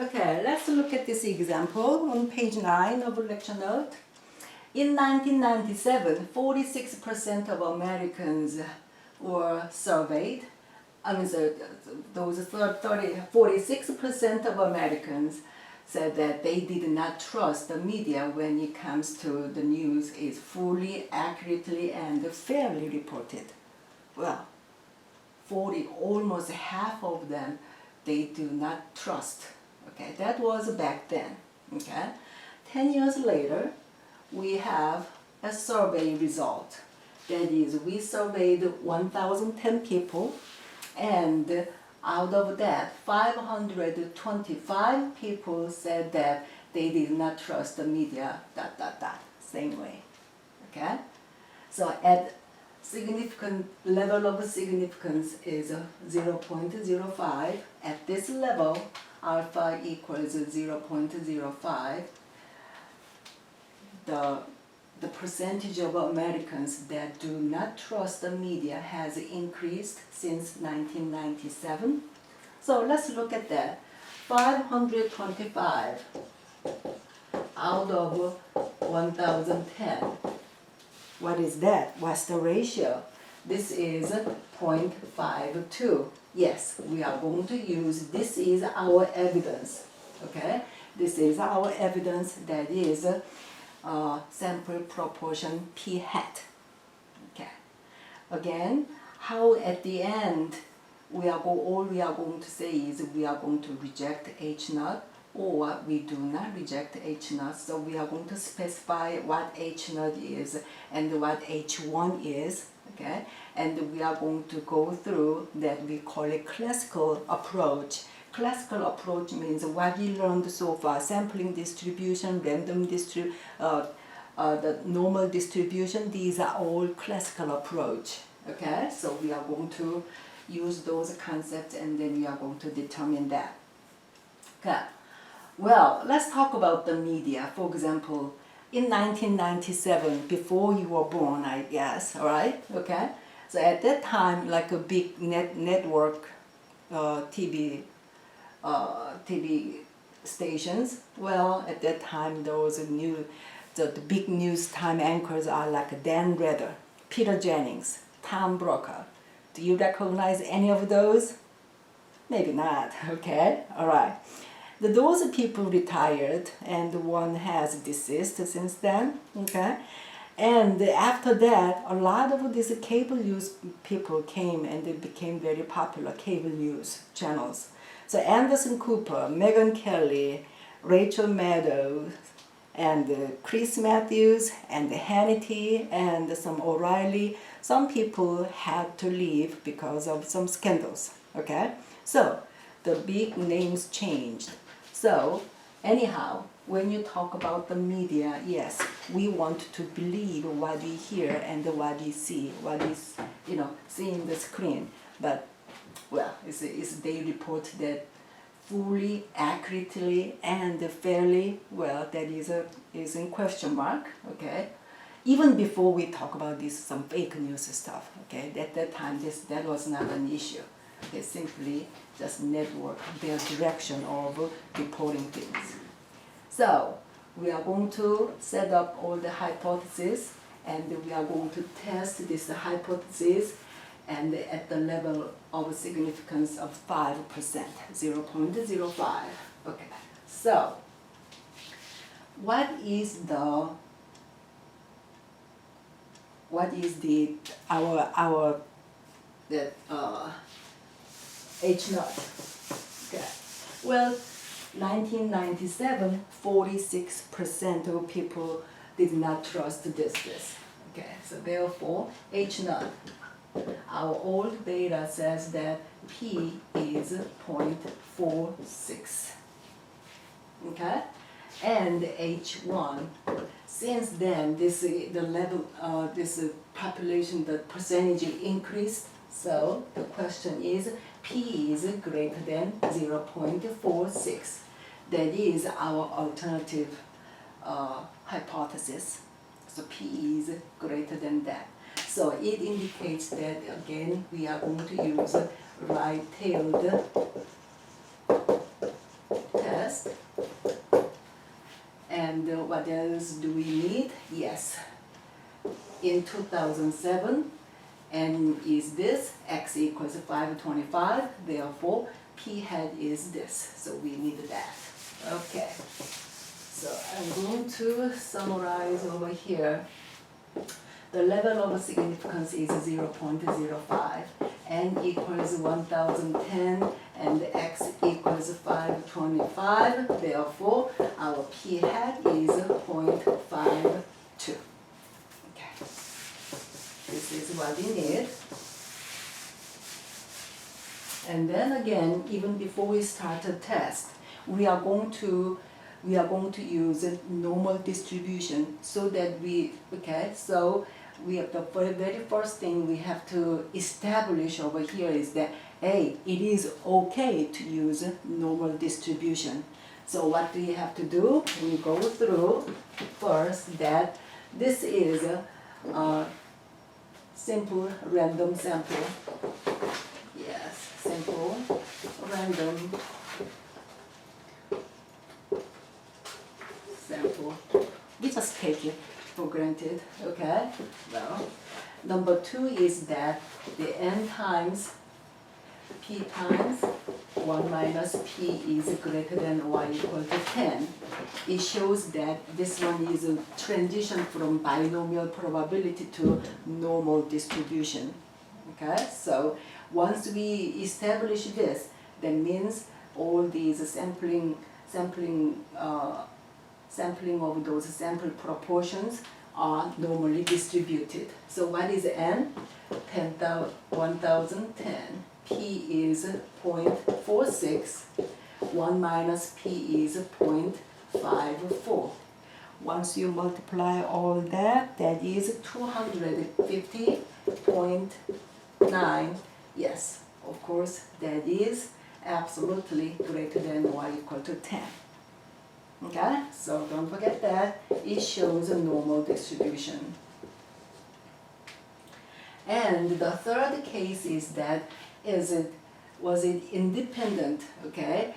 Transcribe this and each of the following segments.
Okay, let's look at this example on page 9 of the lecture note. In 1997, 46% of Americans were surveyed. Those 46% of Americans said that they did not trust the media when it comes to the news is fully, accurately, and fairly reported. Well, almost half of them, they do not trust. Okay, that was back then. Okay, 10 years later, we have a survey result. That is, we surveyed 1,010 people, and out of that, 525 people said that they did not trust the media, same way. Okay? So at significant level of significance is 0.05. At this level, alpha equals 0.05. The percentage of Americans that do not trust the media has increased since 1997. So let's look at that. 525 out of 1,010. What is that? What's the ratio? This is 0.52. Yes, we are going to use, this is our evidence. Okay? This is our evidence, that is sample proportion p hat. Okay. Again, how at the end all we are going to say is we are going to reject H naught, or we do not reject H naught. So we are going to specify what H naught is and what H1 is. Okay, and we are going to go through that we call it classical approach. Classical approach means what we learned so far: sampling distribution, random the normal distribution. These are all classical approach. Okay, so we are going to use those concepts, and then we are going to determine that. Okay, well, let's talk about the media. For example, in 1997, before you were born, I guess, all right? Okay, so at that time, like a big network TV stations. Well, at that time, those the big news time anchors are like Dan Rather, Peter Jennings, Tom Brokaw. Do you recognize any of those? Maybe not. Okay, all right. Those people retired, and one has deceased since then. Okay, and after that, a lot of these cable news people came, and they became very popular cable news channels. So Anderson Cooper, Megyn Kelly, Rachel Maddow, and Chris Matthews, and Hannity, and some O'Reilly. Some people had to leave because of some scandals. Okay, so the big names changed. So anyhow, when you talk about the media, yes, we want to believe what we hear and what we see, what is seeing the screen. But well, they report that fully, accurately, and fairly. Well, that is in question mark. Okay, even before we talk about this some fake news stuff. Okay, at that time that was not an issue. They simply just network their direction of reporting things. So we are going to set up all the hypotheses, and we are going to test this hypothesis, and at the level of significance of 5%, 0.05. Okay, so what is our H naught? Okay, well, 1997, 46% of people did not trust this. Okay, so therefore H naught, our old data says that P is 0.46. Okay, and H1, since then this population, the percentage increased. So the question is, P is greater than 0.46. That is our alternative hypothesis. So P is greater than that. So it indicates that, again, we are going to use right-tailed test. what else do we need? Yes. In 2007, n is this, x equals 525, therefore p hat is this, so we need that. Okay, so I'm going to summarize over here. The level of significance is 0.05, n equals 1010, and x equals 525, therefore our p hat is 0.52. Okay, this is what we need. And then again, even before we start the test, we are going to use a normal distribution so that we, okay, so we have the very first thing we have to establish over here is that, hey, it is okay to use a normal distribution. So what do you have to do? We go through first that this is a simple random sample. Yes, simple random sample. We just take it for granted, okay? Well, number two is that the n times p times 1 minus p is greater than or equal to 10. It shows that this one is a transition from binomial probability to normal distribution. Okay, so once we establish this, that means all these sampling of those sample proportions are normally distributed. So what is n? 1010. P is 0.46. 1 minus p is 0.54. Once you multiply all that, that is 250.9. Yes, of course, that is absolutely greater than or equal to 10. Okay, so don't forget that. It shows a normal distribution. And the third case is that was it independent? Okay,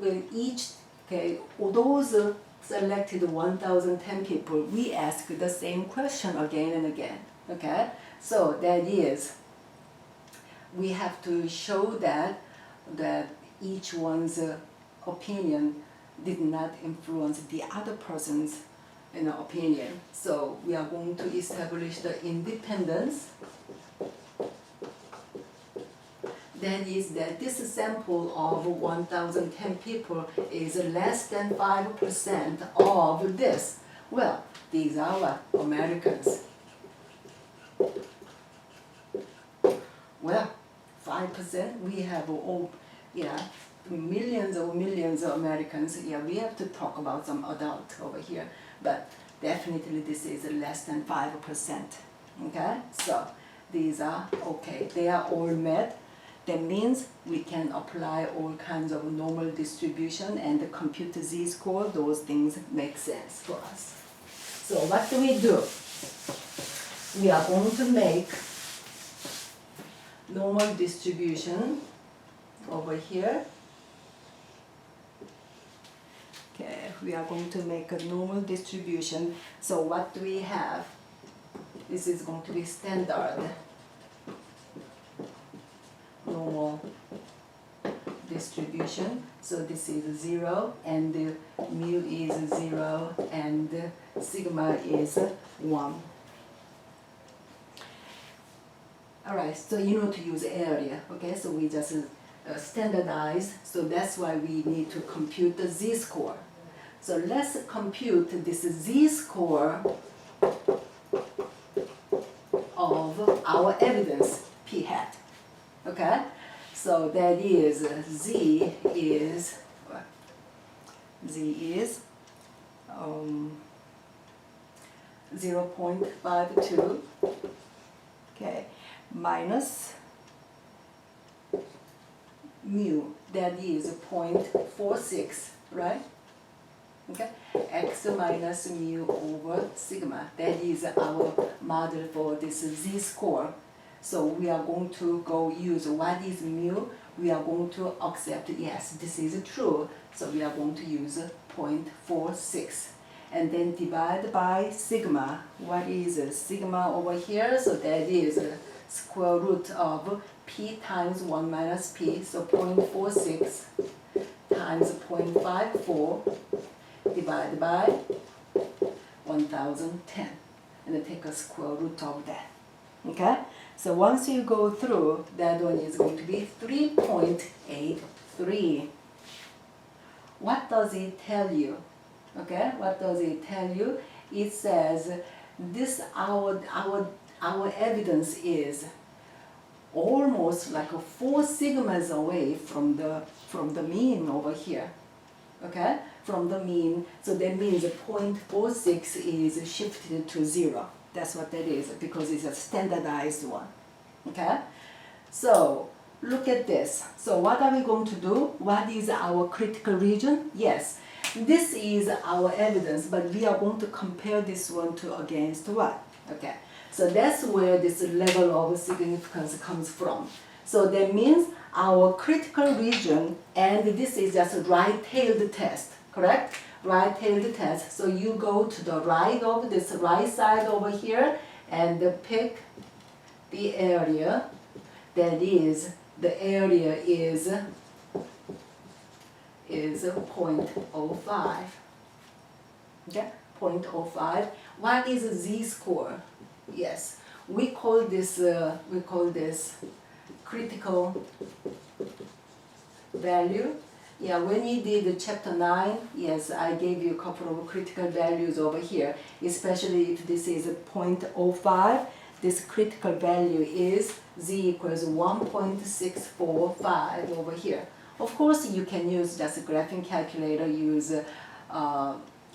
with each, okay, those selected 1,010 people, we ask the same question again and again. Okay, so that is, we have to show that each one's opinion did not influence the other person's opinion. So we are going to establish the independence. That is that this sample of 1,010 people is less than 5% of this. Well, these are what? Americans. Well, 5%, we have millions of Americans. Yeah, we have to talk about some adult over here, but definitely this is less than 5%. Okay, so these are okay. They are all met. That means we can apply all kinds of normal distribution and compute the z-score. Those things make sense for us. So what do? We are going to make normal distribution over here. Okay, we are going to make a normal distribution. So what do we have? This is going to be standard normal distribution. So this is 0, and the mu is 0, and the sigma is 1. Alright, so you know to use area, okay? So we just standardize, so that's why we need to compute the z-score. So let's compute this z-score of our evidence p hat. Okay, so that is z is 0.52, okay, minus mu, that is 0.46, right? Okay, x minus mu over sigma, that is our model for this z-score. So we are going to go use what is mu. We are going to accept, yes, this is true. So we are going to use 0.46. and then divide by sigma. What is sigma over here? So that is square root of p times 1 minus p, so 0.46 times 0.54 divided by 1010, and then take a square root of that. Okay? So once you go through, that one is going to be 3.83. What does it tell you? Okay, what does it tell you? It says this our evidence is almost like 4 sigmas away from the mean over here. Okay, from the mean. So that means 0.46 is shifted to 0. That's what that is, because it's a standardized one. Okay, so look at this. So what are we going to do? What is our critical region? Yes, this is our evidence, but we are going to compare this one to against what? Okay, so that's where this level of significance comes from. So that means our critical region, and this is just a right-tailed test, correct? Right-tailed test. So you go to the right of this right side over here and pick the area. That is, the area is 0.05. Okay, 0.05. What is z-score? Yes, we call this critical value. Yeah, when you did chapter 9, yes, I gave you a couple of critical values over here, especially if this is 0.05. This critical value is z equals 1.645 over here. Of course, you can use just a graphing calculator, use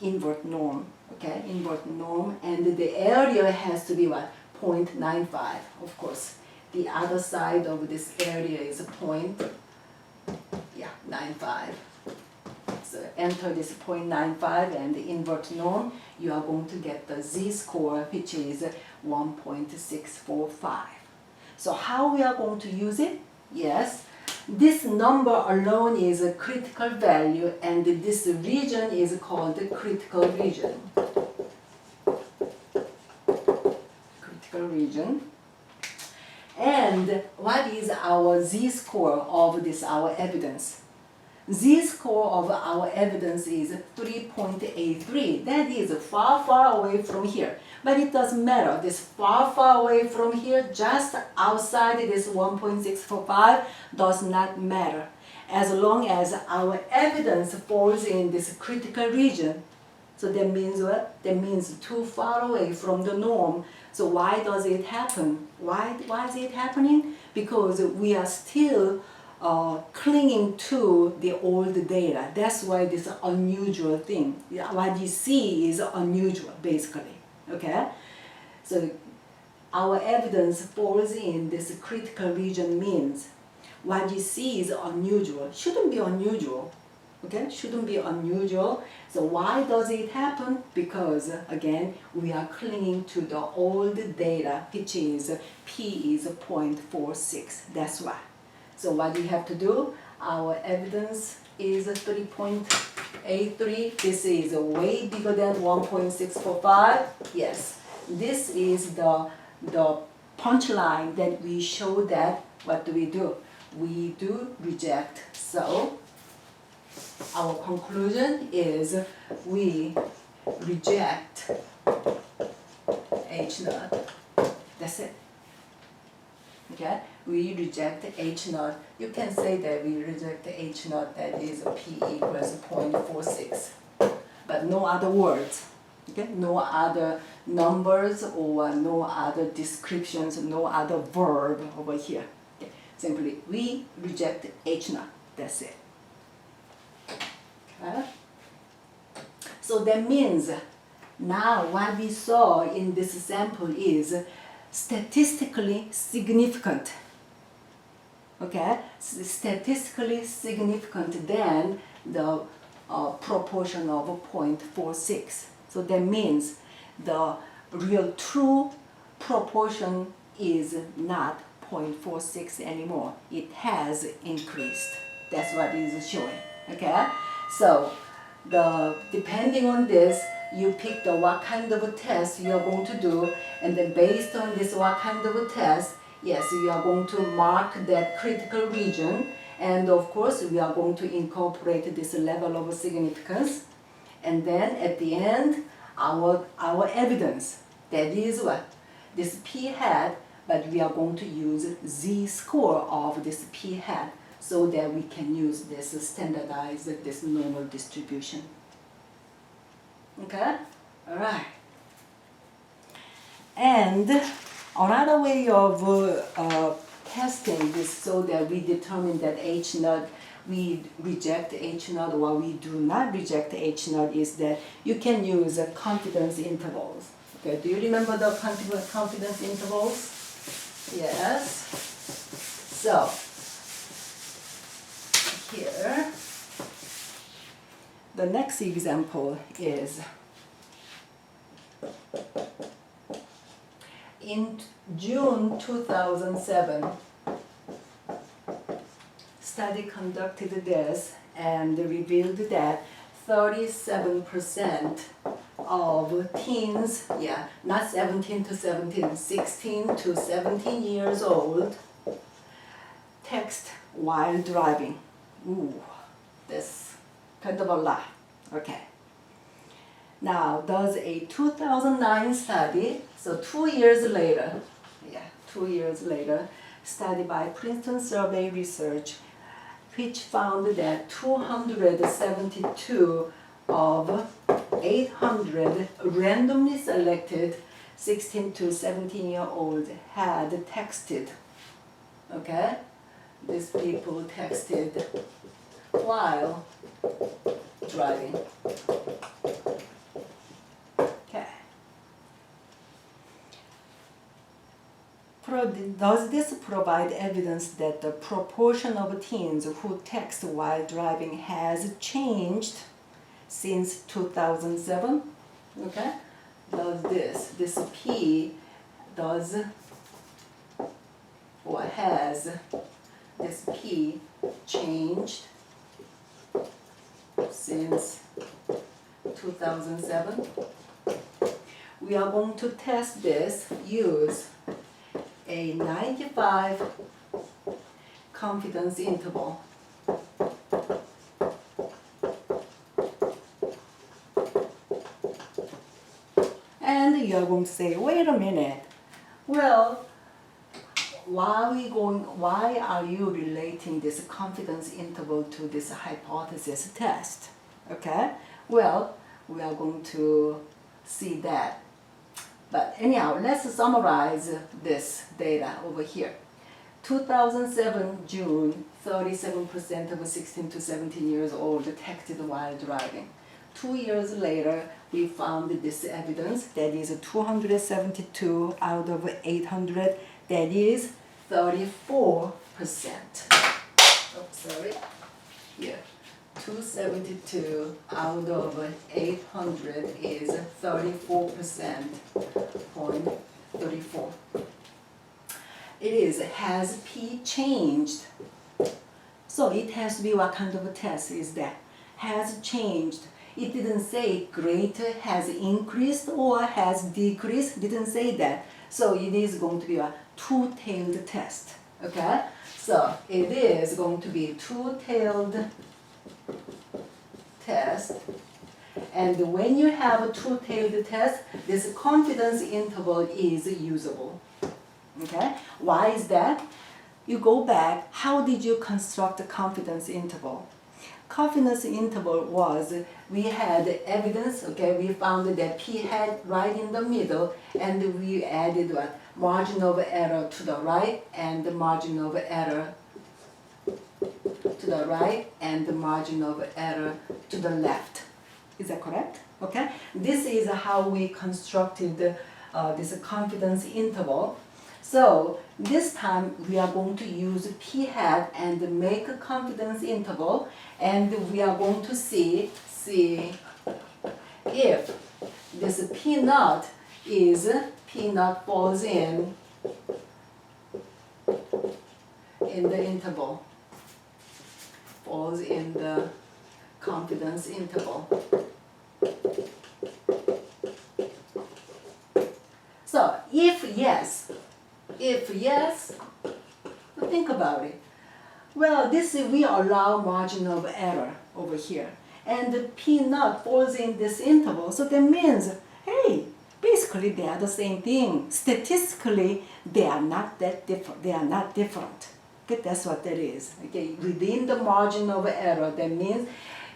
invert norm, okay, invert norm, and the area has to be what? 0.95, of course. The other side of this area is 0.95. So enter this 0.95 and invert norm, you are going to get the z-score, which is 1.645. So how we are going to use it? Yes, this number alone is a critical value, and this region is called the critical region. Critical region. And what is our z-score of this, our evidence? Z-score of our evidence is 3.83. That is far, far away from here. But it doesn't matter. This far, far away from here, just outside this 1.645, does not matter. As long as our evidence falls in this critical region. So that means what? That means too far away from the norm. So why does it happen? Why is it happening? Because we are still clinging to the old data. That's why this unusual thing. What you see is unusual, basically. Okay? So our evidence falls in this critical region means what you see is unusual. Shouldn't be unusual. Okay? Shouldn't be unusual. So why does it happen? Because, again, we are clinging to the old data, which is P is 0.46. That's why. So what you have to do, our evidence is 3.83. This is way bigger than 1.645. Yes, this is the punchline that we show that what do? We do reject. So our conclusion is we reject H naught. That's it. Okay, we reject H naught. You can say that we reject H naught, that is P equals 0.46. But no other words. Okay, no other numbers or no other descriptions, no other verb over here. Okay. Simply we reject H naught. That's it. Okay. So that means now what we saw in this sample is statistically significant. Okay, statistically significant than the proportion of 0.46. So that means the real true proportion is not 0.46 anymore. It has increased. That's what it is showing. Okay, so depending on this, you pick the what kind of a test you are going to do, and then based on this what kind of a test, yes, you are going to mark that critical region, and of course we are going to incorporate this level of significance, and then at the end our evidence, that is what this p hat, but we are going to use z-score of this p hat so that we can use this standardized, this normal distribution. Okay? Alright. And another way of testing this so that we determine that H naught, we reject H naught or we do not reject H naught, is that you can use confidence intervals. Okay, do you remember the confidence intervals? Yes. So, here, the next example is in June 2007, study conducted this and revealed that 37% of teens, not 17 to 17, 16 to 17 years old, text while driving. Ooh, that's kind of a lot. Okay. Now, does a 2009 study, so 2 years later, 2 years later, study by Princeton Survey Research, which found that 272 of 800 randomly selected 16 to 17-year-olds had texted. Okay? These people texted while driving. Okay. Does this provide evidence that the proportion of teens who text while driving has changed since 2007? Okay? Does this P does or has this P changed since 2007? We are going to test this, use a 95 confidence interval. And you are going to say, wait a minute, well, why are you relating this confidence interval to this hypothesis test? Okay, well, we are going to see that. But anyhow, let's summarize this data over here. 2007 June, 37% of 16 to 17 years old texted while driving. 2 years later, we found this evidence, that is 272 out of 800, that is 34%. Oh, sorry. Here. 272 out of 800 is 34.34. It is, has P changed? So it has to be what kind of a test is that? Has changed. It didn't say greater, has increased, or has decreased. Didn't say that. So it is going to be a two-tailed test. Okay? So it is going to be two-tailed test. And when you have a two-tailed test, this confidence interval is usable. Okay? Why is that? You go back, how did you construct the confidence interval? Confidence interval was, we had evidence, okay, we found that P had right in the middle, and we added what? Margin of error to the right, and the margin of error to the right, and the margin of error to the left. Is that correct? Okay? This is how we constructed this confidence interval. So this time we are going to use P hat and make a confidence interval, and we are going to see if this P naught falls in the interval, falls in the confidence interval. yes, think about it. Well, this is, we allow margin of error over here. And the P naught falls in this interval. So that means, hey, basically they are the same thing. Statistically, they are not that different. They are not different. Okay, that's what that is. Okay, within the margin of error, that means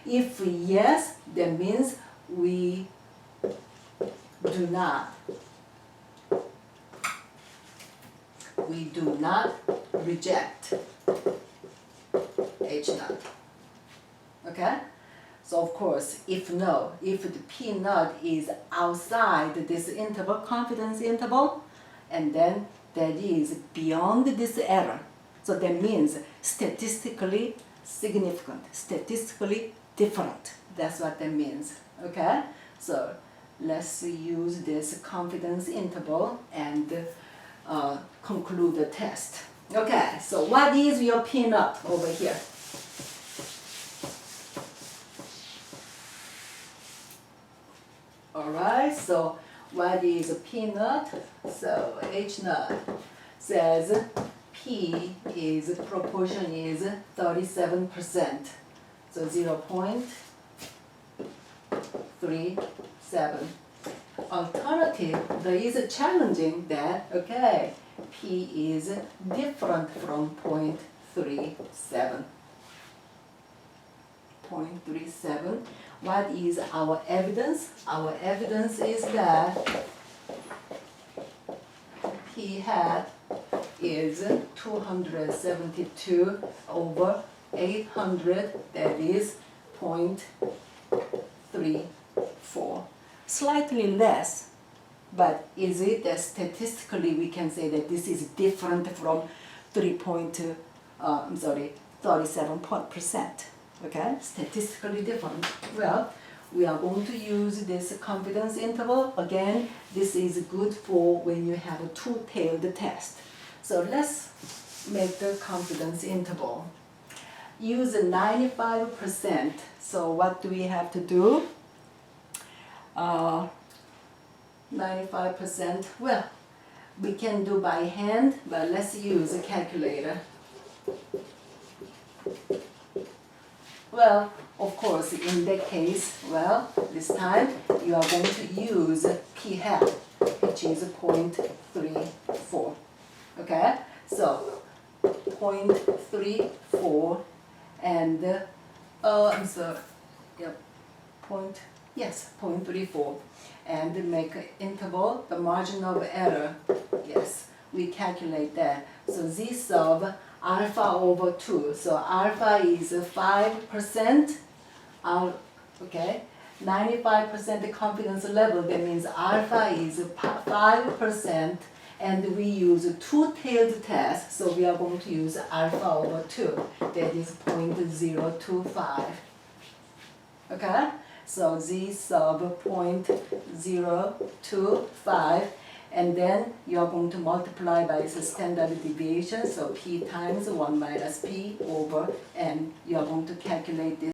if yes, that means we do not reject H naught. Okay? So of course, if no, if the P naught is outside this interval, confidence interval, and then that is beyond this error. So that means statistically significant, statistically different. That's what that means. Okay? So let's use this confidence interval and conclude the test. Okay, so what is your P naught over here? Alright, so what is a P naught? So H naught says P is proportion is 37%. So 0.37. Alternative, there is a challenging that, okay, P is different from 0.37. 0.37. What is our evidence? Our evidence is that P hat is 272 over 800, that is 0.34. Slightly less, but is it that statistically we can say that this is different from 37%? Okay, statistically different. Well, we are going to use this confidence interval. Again, this is good for when you have a two-tailed test. So let's make the confidence interval. Use 95%. So what do we have to do? 95%. Well, we can do by hand, but let's use a calculator. Well, of course, in that case, well, this time you are going to use P hat, which is 0.34. Okay? So 0.34 and I'm sorry, yep, 0.34, and make an interval, the margin of error, yes, we calculate that. So Z sub alpha over 2. So alpha is 5%. Okay, 95% confidence level. That means alpha is 5%, and we use a two-tailed test. So we are going to use alpha over 2. That is 0.025. Okay, so Z sub 0.025. And then you are going to multiply by the standard deviation, so P times 1 minus P over, and you are going to calculate this